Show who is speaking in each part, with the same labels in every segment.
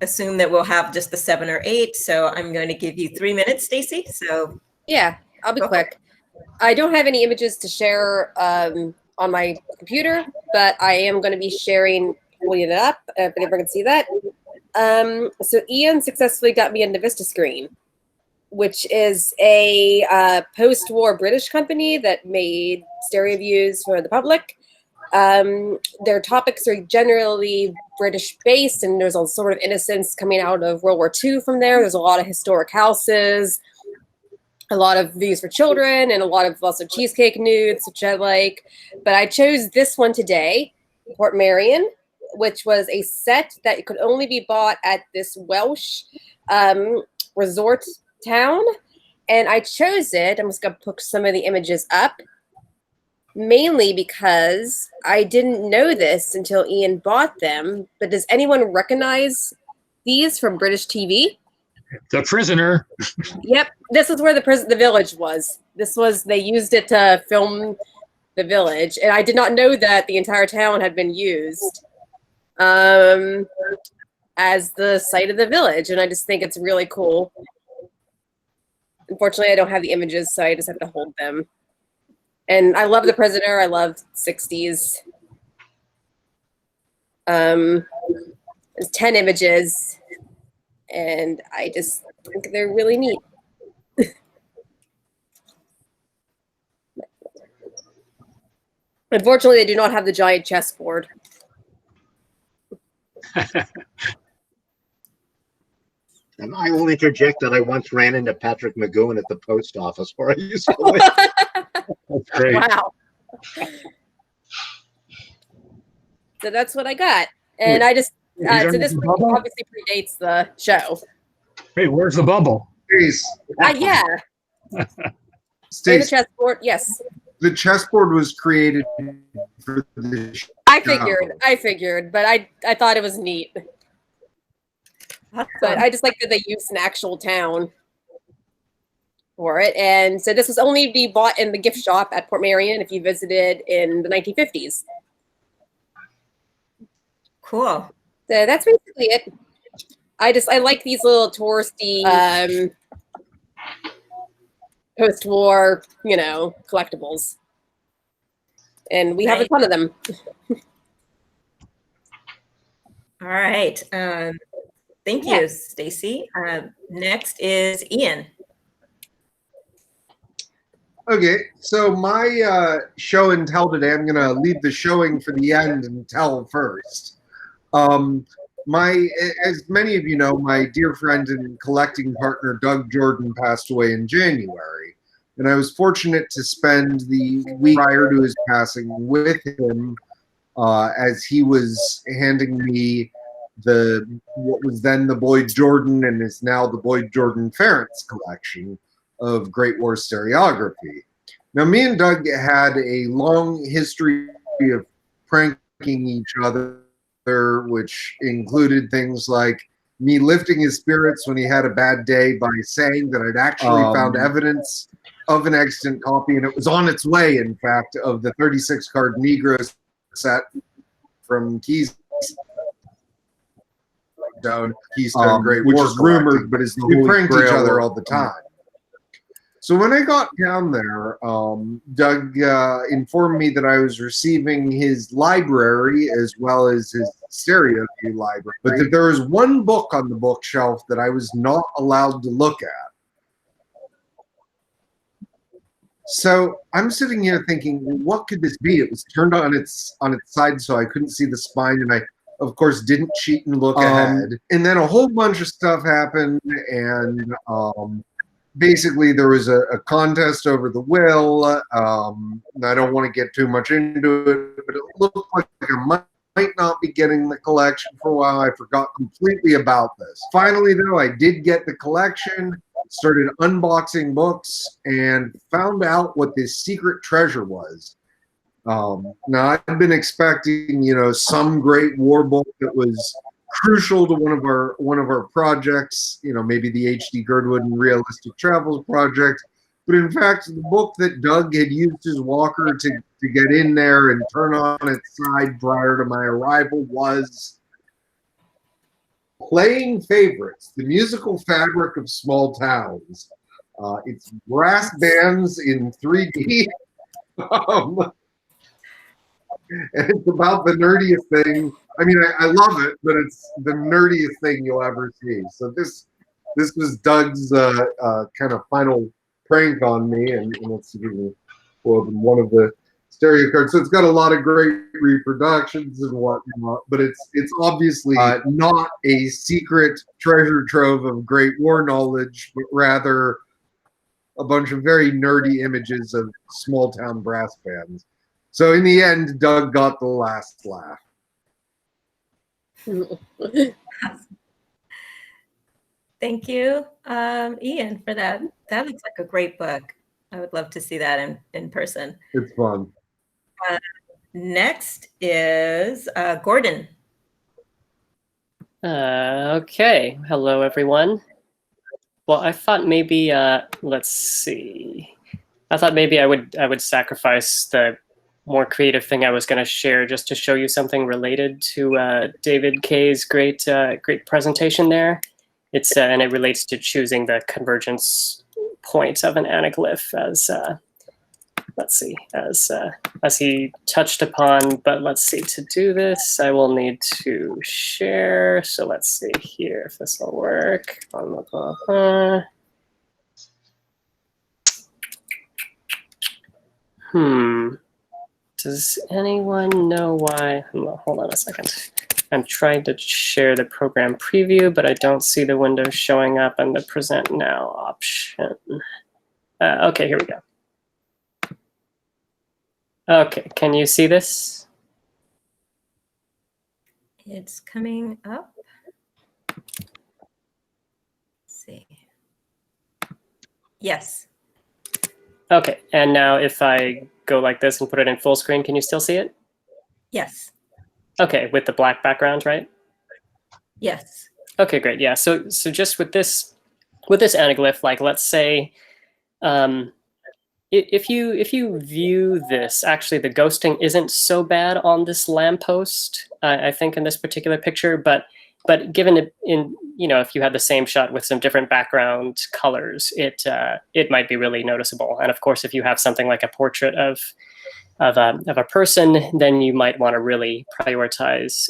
Speaker 1: assume that we'll have just the 7 or 8. So I'm going to give you 3 minutes, Stacy. So
Speaker 2: yeah, I'll be quick. I don't have any images to share on my computer, but I am going to be sharing, pulling it up if anyone can see that. So Ian successfully got me into VistaScreen, which is a post-war British company that made stereo views for the public. Their topics are generally British-based, and there's a sort of innocence coming out of World War II from there. There's a lot of historic houses, a lot of views for children, and a lot of also cheesecake nudes, which I like. But I chose this one today, Portmeirion, which was a set that could only be bought at this Welsh resort town, and I chose it. I'm just gonna put some of the images up, mainly because I didn't know this until Ian bought them. But does anyone recognize these from British TV?
Speaker 3: The Prisoner.
Speaker 2: Yep, this is where the village was. They used it to film the village, and I did not know that the entire town had been used as the site of the village, and I just think it's really cool. Unfortunately, I don't have the images, so I just have to hold them. And I love The Prisoner. I love 60s. There's 10 images, and I just think they're really neat. Unfortunately, they do not have the giant chessboard.
Speaker 4: And I will interject that I once ran into Patrick McGowan at the post office where I used to live.
Speaker 3: That's great.
Speaker 2: Wow. So that's what I got. And I just, so this obviously predates the show.
Speaker 3: Hey, where's the bubble?
Speaker 2: Yeah.
Speaker 5: Stace,
Speaker 2: the chessboard, yes.
Speaker 5: The chessboard was created for the show.
Speaker 2: I figured, but I thought it was neat. But I just like that they used an actual town for it. And so this was only be bought in the gift shop at Portmeirion if you visited in the 1950s.
Speaker 1: Cool.
Speaker 2: So that's basically it. I like these little touristy post-war, collectibles. And we have a ton of them.
Speaker 1: All right. Thank you, Stacy. Next is Ian.
Speaker 5: Okay, so my show and tell today, I'm going to leave the showing for the end and tell first. As many of you know, my dear friend and collecting partner Doug Jordan passed away in January, and I was fortunate to spend the week prior to his passing with him as he was handing me what was then the Boyd Jordan and is now the Boyd Jordan Ference collection of Great War stereography. Now, me and Doug had a long history of pranking each other, which included things like me lifting his spirits when he had a bad day by saying that I'd actually found evidence of an extant copy, and it was on its way, in fact, of the 36-card Negro set from Keystone Great
Speaker 4: which
Speaker 5: War
Speaker 4: is rumored,
Speaker 5: but we pranked each other all the time. So when I got down there, Doug informed me that I was receiving his library as well as his stereo view library, but that there was one book on the bookshelf that I was not allowed to look at. So I'm sitting here thinking, well, what could this be? It was turned on its side, so I couldn't see the spine, and I, of course, didn't cheat and look ahead. And then a whole bunch of stuff happened, and basically there was a contest over the will. And I don't want to get too much into it, but it looked like I might not be getting the collection for a while. I forgot completely about this. Finally, though, I did get the collection, started unboxing books, and found out what this secret treasure was. Now, I've been expecting, some great war book that was crucial to one of our projects, maybe the H.D. Girdwood and Realistic Travels project. But in fact, the book that Doug had used his walker to get in there and turn on its side prior to my arrival was Playing favorites, the musical fabric of small towns. It's brass bands in 3D. And it's about the nerdiest thing. I mean, I love it, but it's the nerdiest thing you'll ever see. So this was Doug's kind of final prank on me, and let's give me one of the stereo cards. So it's got a lot of great reproductions and whatnot, but it's obviously not a secret treasure trove of Great War knowledge, but rather a bunch of very nerdy images of small town brass bands. So in the end, Doug got the last laugh.
Speaker 1: Thank you, Ian, for that. That looks like a great book. I would love to see that in person.
Speaker 5: It's fun.
Speaker 1: Next is Gordon.
Speaker 6: Okay. Hello, everyone. Well, I thought maybe let's see. I thought maybe I would sacrifice the more creative thing I was going to share just to show you something related to David Kay's great presentation there. It's and it relates to choosing the convergence point of an anaglyph as let's see, as he touched upon. But let's see, to do this, I will need to share. So let's see here if this will work. Does anyone know why? Hold on a second. I'm trying to share the program preview, but I don't see the window showing up in the present now option. Okay, here we go. Okay, can you see this?
Speaker 1: It's coming up. Let's see. Yes.
Speaker 6: Okay, and now if I go like this and put it in full screen, can you still see it?
Speaker 1: Yes.
Speaker 6: Okay, with the black background, right?
Speaker 1: Yes.
Speaker 6: Okay, great. Yeah. So just with this anaglyph, like let's say, if you view this, actually the ghosting isn't so bad on this lamppost. I think in this particular picture, but given it in, if you had the same shot with some different background colors, it might be really noticeable. And of course, if you have something like a portrait of a person, then you might want to really prioritize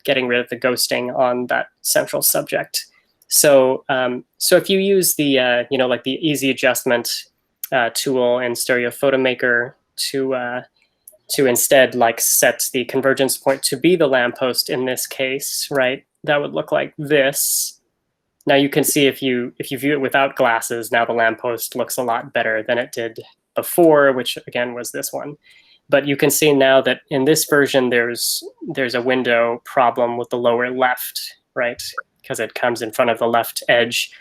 Speaker 6: getting rid of the ghosting on that central subject. So if you use the like the easy adjustment tool in Stereo Photo Maker to instead like set the convergence point to be the lamppost in this case, right? That would look like this. Now you can see if you view it without glasses, now the lamppost looks a lot better than it did before, which again was this one. But you can see now that in this version, there's a window problem with the lower left, right? Because it comes in front of the left edge.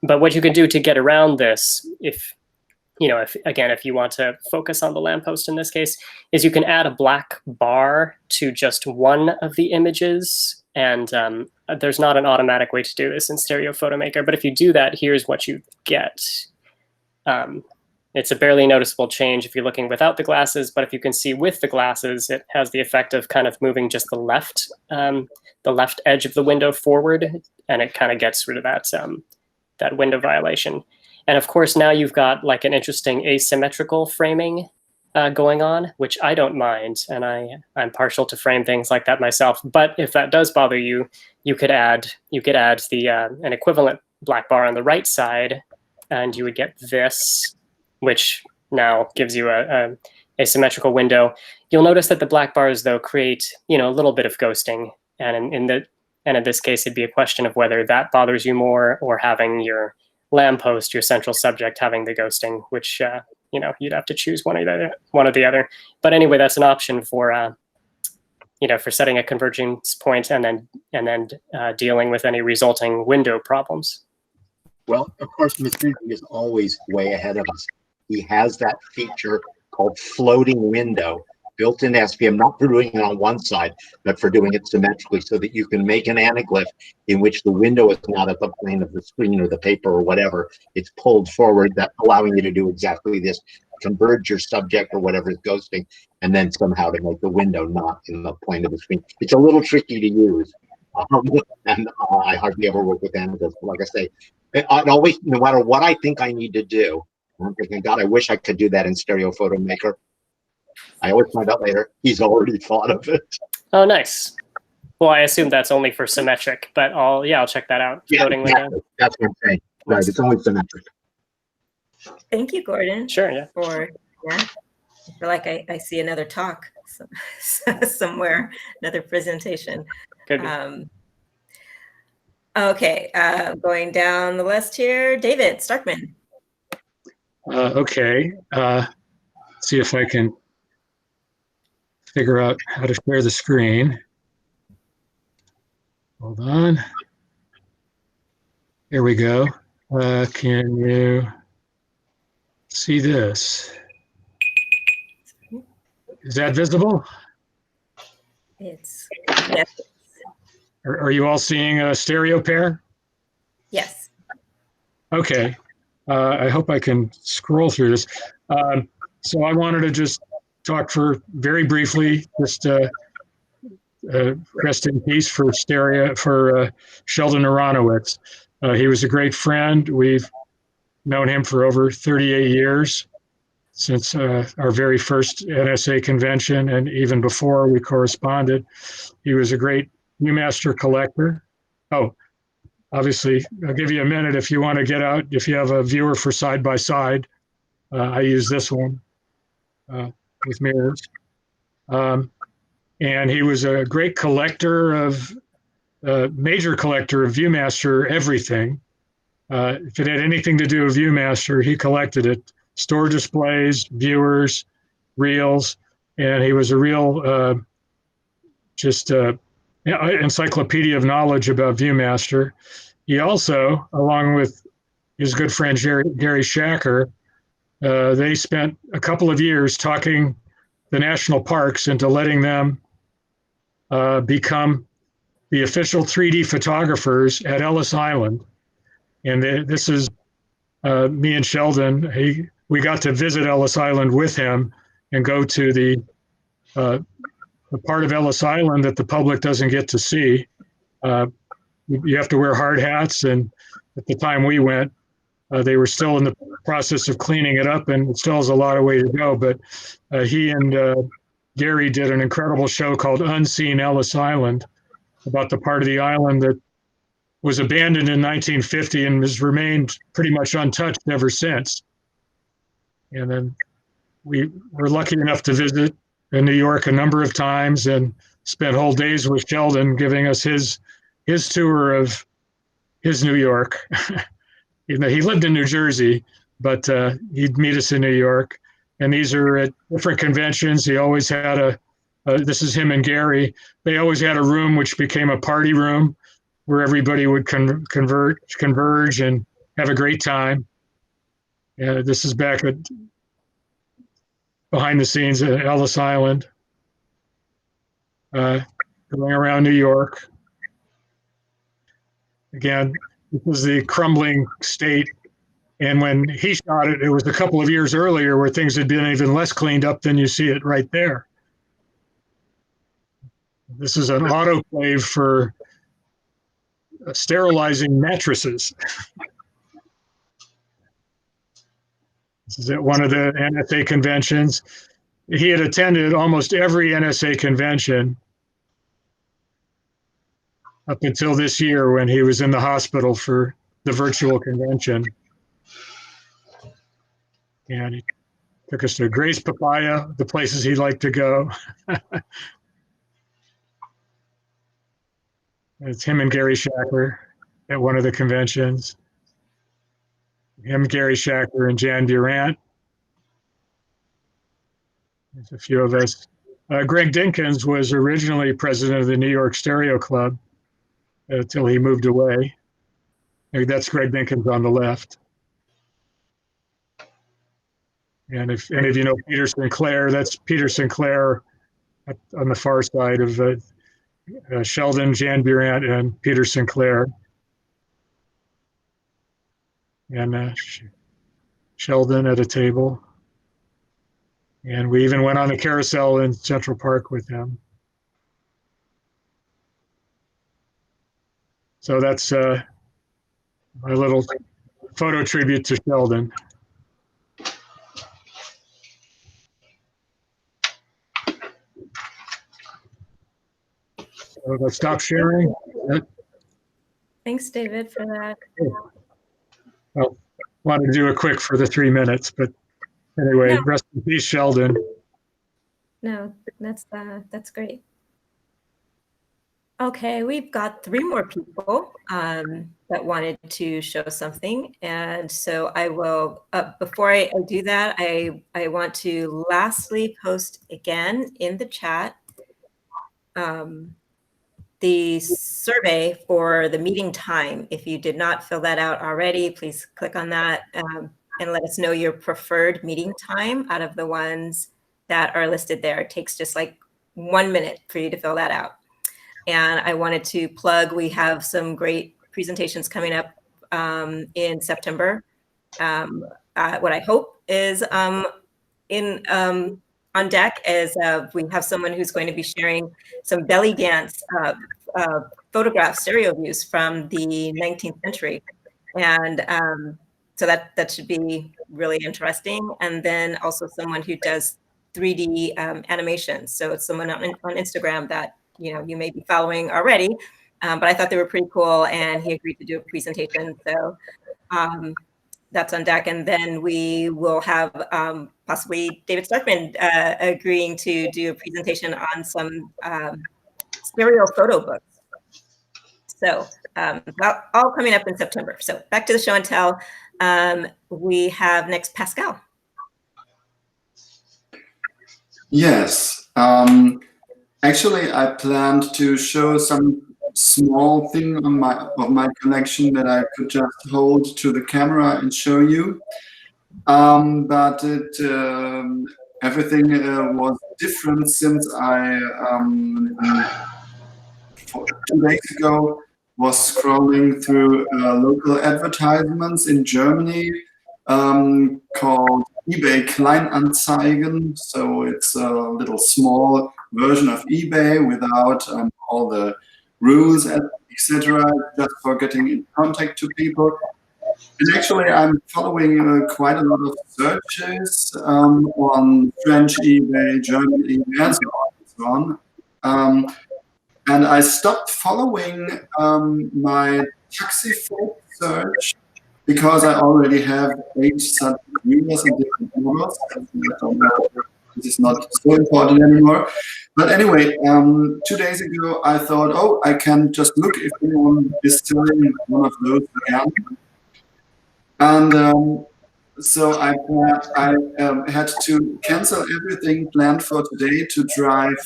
Speaker 6: But what you can do to get around this, if you want to focus on the lamppost in this case, is you can add a black bar to just one of the images. And there's not an automatic way to do this in Stereo Photo Maker. But if you do that, here's what you get. It's a barely noticeable change if you're looking without the glasses, but if you can see with the glasses, it has the effect of kind of moving just the left edge of the window forward, and it kind of gets rid of that window violation. And of course, now you've got like an interesting asymmetrical framing going on, which I don't mind, and I'm partial to frame things like that myself. But if that does bother you, you could add the an equivalent black bar on the right side, and you would get this, which now gives you a symmetrical window. You'll notice that the black bars, though, create a little bit of ghosting, and in this case, it'd be a question of whether that bothers you more or having your lamppost, your central subject, having the ghosting, which you'd have to choose one or the other. But anyway, that's an option for for setting a convergence point and then dealing with any resulting window problems.
Speaker 4: Well, of course, Mr. is always way ahead of us. He has that feature called floating window built in SPM, not for doing it on one side, but for doing it symmetrically so that you can make an anaglyph in which the window is not at the plane of the screen or the paper or whatever. It's pulled forward, that allowing you to do exactly this, converge your subject or whatever is ghosting, and then somehow to make the window not in the plane of the screen. It's a little tricky to use. And I hardly ever work with them because, like I say, it always, no matter what I think I need to do, I'm thinking, God, I wish I could do that in Stereo Photo Maker. I always find out later he's already thought of it.
Speaker 6: Oh, nice. Well, I assume that's only for symmetric, but I'll check that out.
Speaker 4: Yeah,
Speaker 6: Floating
Speaker 4: exactly. That's what I'm saying. Right, it's only symmetric.
Speaker 1: Thank you, Gordon.
Speaker 6: Sure, yeah.
Speaker 1: I feel like I see another talk somewhere, another presentation.
Speaker 6: Good.
Speaker 1: Okay, going down the list here, David Starkman.
Speaker 3: Okay. See if I can figure out how to share the screen. Hold on. Here we go. Can you see this? Is that visible?
Speaker 1: Yes.
Speaker 3: Are you all seeing a stereo pair?
Speaker 1: Yes.
Speaker 3: Okay. I hope I can scroll through this. So I wanted to just talk for very briefly, just rest in peace for Sheldon Aronowitz. He was a great friend. We've known him for over 38 years, since our very first NSA convention, and even before we corresponded. He was a great Viewmaster collector. Oh, obviously, I'll give you a minute if you want to get out. If you have a viewer for side by side, I use this one with mirrors. And he was a great collector of, major collector of Viewmaster everything. If it had anything to do with Viewmaster, he collected it. Store displays, viewers, reels, and he was a real encyclopedia of knowledge about Viewmaster. He also, along with his good friend Gary Shacker, they spent a couple of years talking the national parks into letting them become the official 3D photographers at Ellis Island. And this is me and Sheldon. We got to visit Ellis Island with him and go to the part of Ellis Island that the public doesn't get to see. You have to wear hard hats, and at the time we went, they were still in the process of cleaning it up, and it still has a lot of way to go. But he and Gary did an incredible show called Unseen Ellis Island, about the part of the island that was abandoned in 1950 and has remained pretty much untouched ever since. And then we were lucky enough to visit in New York a number of times and spent whole days with Sheldon giving us his tour of his New York. He lived in New Jersey, but he'd meet us in New York. And these are at different conventions. He always had this is him and Gary. They always had a room which became a party room where everybody would converge and have a great time. This is back at behind the scenes at Ellis Island, going around New York. Again, this was the crumbling state. And when he shot it, it was a couple of years earlier where things had been even less cleaned up than you see it right there. This is an autoclave for sterilizing mattresses. This is at one of the NSA conventions. He had attended almost every NSA convention up until this year when he was in the hospital for the virtual convention. And he took us to Gray's Papaya, the places he'd like to go. It's him and Gary Shacker at one of the conventions. Him, Gary Shacker, and Jan Durant. There's a few of us. Greg Dinkins was originally president of the New York Stereo Club until he moved away. That's Greg Dinkins on the left. And if any of you know Peter Sinclair, that's Peter Sinclair on the far side of Sheldon, Jan Durant, and Peter Sinclair. And Sheldon at a table. And we even went on the carousel in Central Park with him. So that's my little photo tribute to Sheldon. So let's stop sharing.
Speaker 1: Thanks, David, for that.
Speaker 3: Well, wanted to do it quick for the 3 minutes, but anyway,
Speaker 1: No.
Speaker 3: rest in peace, Sheldon.
Speaker 1: No, that's great. Okay, we've got 3 more people that wanted to show something, and so I will. Before I do that, I want to lastly post again in the chat the survey for the meeting time. If you did not fill that out already, please click on that and let us know your preferred meeting time out of the ones that are listed there. It takes just like 1 minute for you to fill that out. And I wanted to plug, we have some great presentations coming up in September. What I hope is on deck is we have someone who's going to be sharing some belly dance photograph stereo views from the 19th century. And so that should be really interesting. And then also someone who does 3D animations. So it's someone on Instagram that you may be following already, but I thought they were pretty cool, and he agreed to do a presentation. So that's on deck. And then we will have possibly David Starkman agreeing to do a presentation on some stereo photo books. So all coming up in September. So back to the show and tell. We have next Pascal.
Speaker 7: Yes. Actually, I planned to show some small thing of my collection that I could just hold to the camera and show you. But everything was different since I 2 days ago was scrolling through local advertisements in Germany called eBay Kleinanzeigen. So it's a little small version of eBay without all the rules, etc., just for getting in contact to people. And actually, I'm following quite a lot of searches on French eBay, German eBay, and so on. And I stopped following my taxi folk search because I already have 8 such viewers in different models. This is not so important anymore. But anyway, 2 days ago, I thought, oh, I can just look if anyone is selling one of those again. And so I had to cancel everything planned for today to drive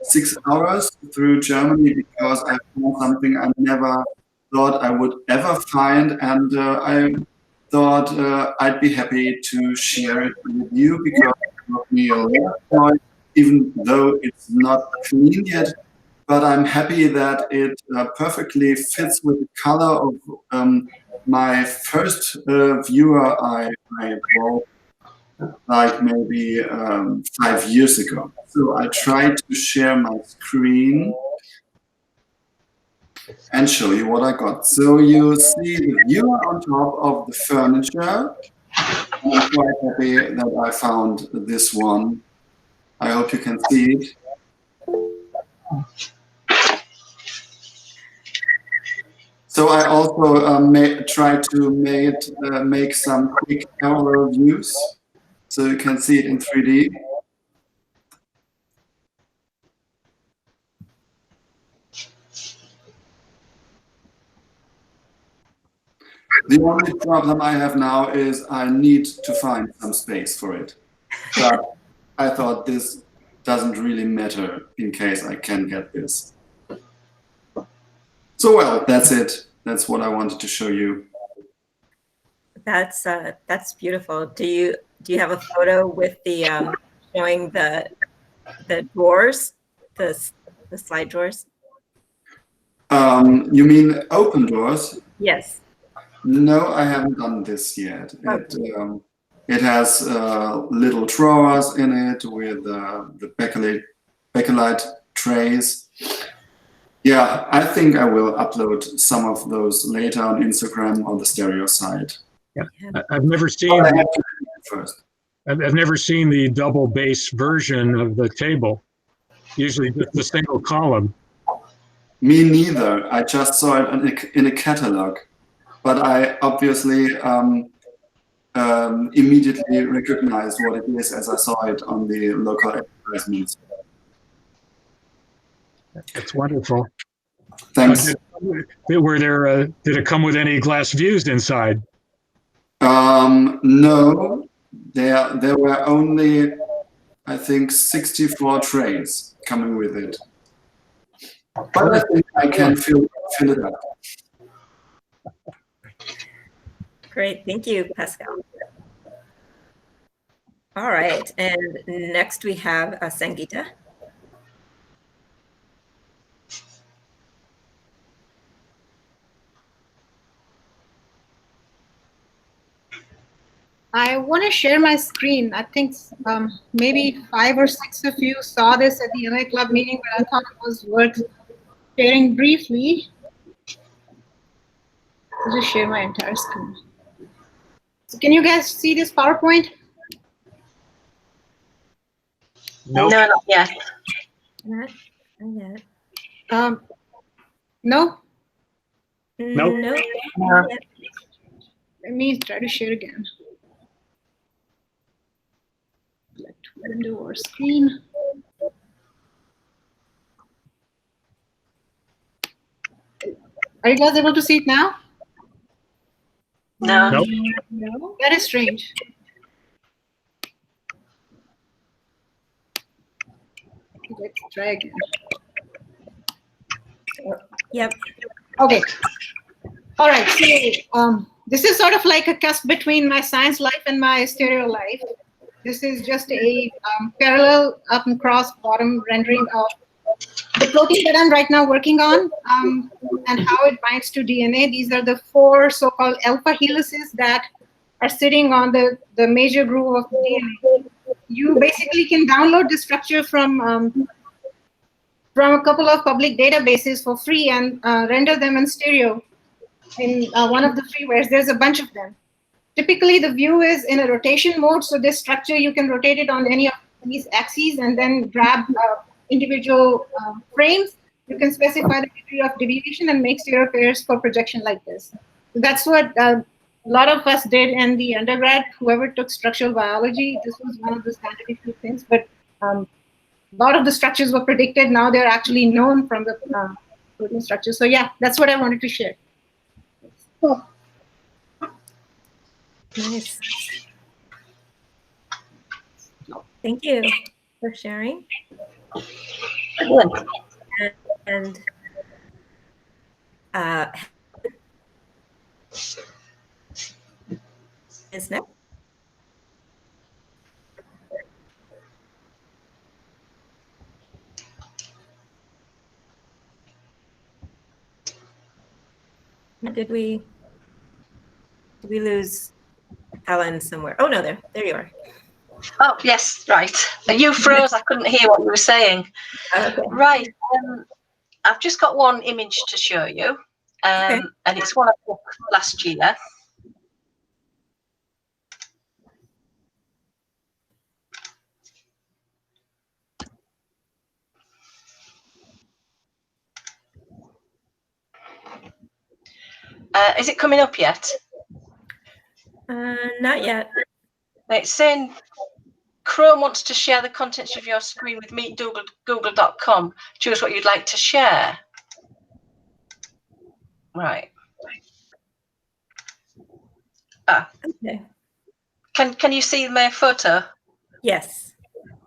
Speaker 7: 6 hours through Germany because I found something I never thought I would ever find, and I thought I'd be happy to share it with you because it brought me a lot of joy, even though it's not clean yet. But I'm happy that it perfectly fits with the color of my first viewer I bought like maybe 5 years ago. So I tried to share my screen and show you what I got. So you see the viewer on top of the furniture. I'm quite happy that I found this one. I hope you can see it. So I also tried to make some quick camera views so you can see it in 3D. The only problem I have now is I need to find some space for it. But I thought this doesn't really matter in case I can get this. So well, that's it. That's what I wanted to show you.
Speaker 1: That's beautiful. Do you have a photo with the showing the drawers, the slide drawers?
Speaker 7: You mean open doors?
Speaker 1: Yes.
Speaker 7: No, I haven't done this yet.
Speaker 1: Okay.
Speaker 7: It has little drawers in it with the bakelite trays. Yeah, I think I will upload some of those later on Instagram on the stereo side.
Speaker 3: Yeah. I've never seen.
Speaker 7: But I have to do it first.
Speaker 3: I've never seen the double bass version of the table. Usually just the single column.
Speaker 7: Me neither. I just saw it in a catalog, but I obviously immediately recognized what it is as I saw it on the local advertisements.
Speaker 3: That's wonderful.
Speaker 7: Thanks.
Speaker 3: Did it come with any glass views inside?
Speaker 7: No, there were only, I think, 64 trays coming with it. But I think I can fill it up.
Speaker 1: Great, thank you, Pascal. All right, and next we have Sangeeta.
Speaker 8: I want to share my screen. I think maybe 5 or 6 of you saw this at the LA Club meeting, but I thought it was worth sharing briefly. I'll just share my entire screen. So can you guys see this PowerPoint?
Speaker 3: Nope.
Speaker 9: No, not yet.
Speaker 1: Not yet.
Speaker 8: No?
Speaker 3: Nope.
Speaker 1: No.
Speaker 9: No.
Speaker 8: Let me try to share again. Select window or screen. Are you guys able to see it now?
Speaker 9: No.
Speaker 3: Nope.
Speaker 8: No. That is strange. Let's try again.
Speaker 1: Yep.
Speaker 8: Okay. All right. So this is sort of like a cusp between my science life and my stereo life. This is just a parallel up and cross bottom rendering of the protein that I'm right now working on and how it binds to DNA. These are the 4 so-called alpha helices that are sitting on the major groove of the DNA. You basically can download the structure from a couple of public databases for free and render them in stereo in one of the freewares. There's a bunch of them. Typically, the view is in a rotation mode, so this structure, you can rotate it on any of these axes and then grab individual frames. You can specify the degree of deviation and make stereo pairs for projection like this. So that's what a lot of us did in the undergrad. Whoever took structural biology, this was one of the scientific things, but a lot of the structures were predicted. Now they're actually known from the protein structure. So yeah, that's what I wanted to share. Cool.
Speaker 1: Nice. Thank you for sharing. And is next. Did we lose Helen somewhere? Oh no, there you are.
Speaker 9: Oh, yes, right. You froze. I couldn't hear what you were saying.
Speaker 1: Okay.
Speaker 9: Right. I've just got one image to show you,
Speaker 1: Okay.
Speaker 9: and it's one I took last year. Is it coming up yet?
Speaker 1: Not yet.
Speaker 9: It's saying Chrome wants to share the contents of your screen with meetgoogle.com. Choose what you'd like to share. Right.
Speaker 1: Okay.
Speaker 9: Can you see my photo?
Speaker 1: Yes.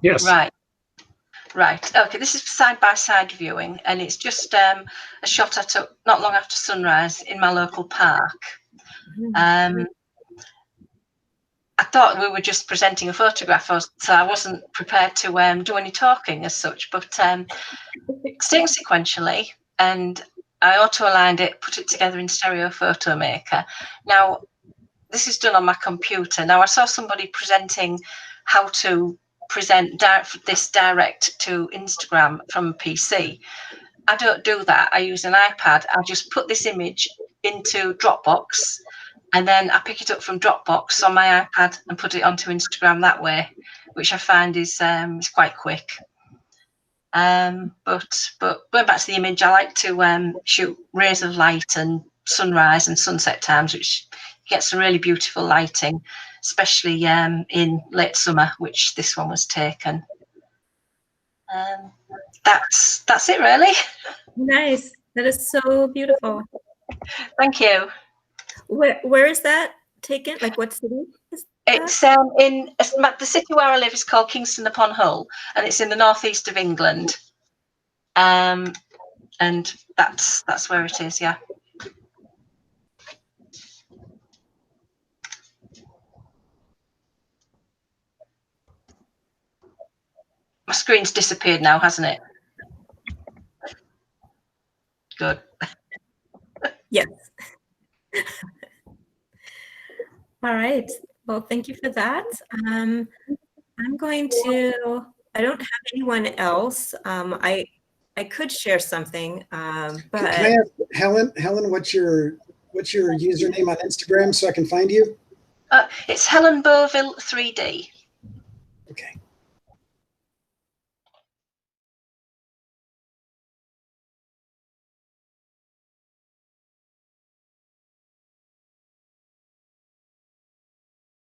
Speaker 3: Yes.
Speaker 9: Right. Right. Okay. This is side-by-side viewing, and it's just a shot I took not long after sunrise in my local park. I thought we were just presenting a photograph, so I wasn't prepared to do any talking as such, but staying sequentially, and I auto-aligned it, put it together in Stereo Photo Maker. Now, this is done on my computer. Now, I saw somebody presenting how to present this direct to Instagram from a PC. I don't do that. I use an iPad. I just put this image into Dropbox, and then I pick it up from Dropbox on my iPad and put it onto Instagram that way, which I find is quite quick. But going back to the image, I like to shoot rays of light and sunrise and sunset times, which gets some really beautiful lighting, especially in late summer, which this one was taken. That's it, really.
Speaker 1: Nice. That is so beautiful.
Speaker 9: Thank you.
Speaker 1: Where is that taken? Like what city?
Speaker 9: It's in the city where I live is called Kingston upon Hull, and it's in the northeast of England. And that's where it is. Yeah. My screen's disappeared now, hasn't it? Good.
Speaker 1: Yes. All right. Well, thank you for that. I'm going to, I don't have anyone else. I could share something, but
Speaker 10: Can I ask Helen, what's your username on Instagram so I can find you?
Speaker 9: It's Helen Beauville 3D.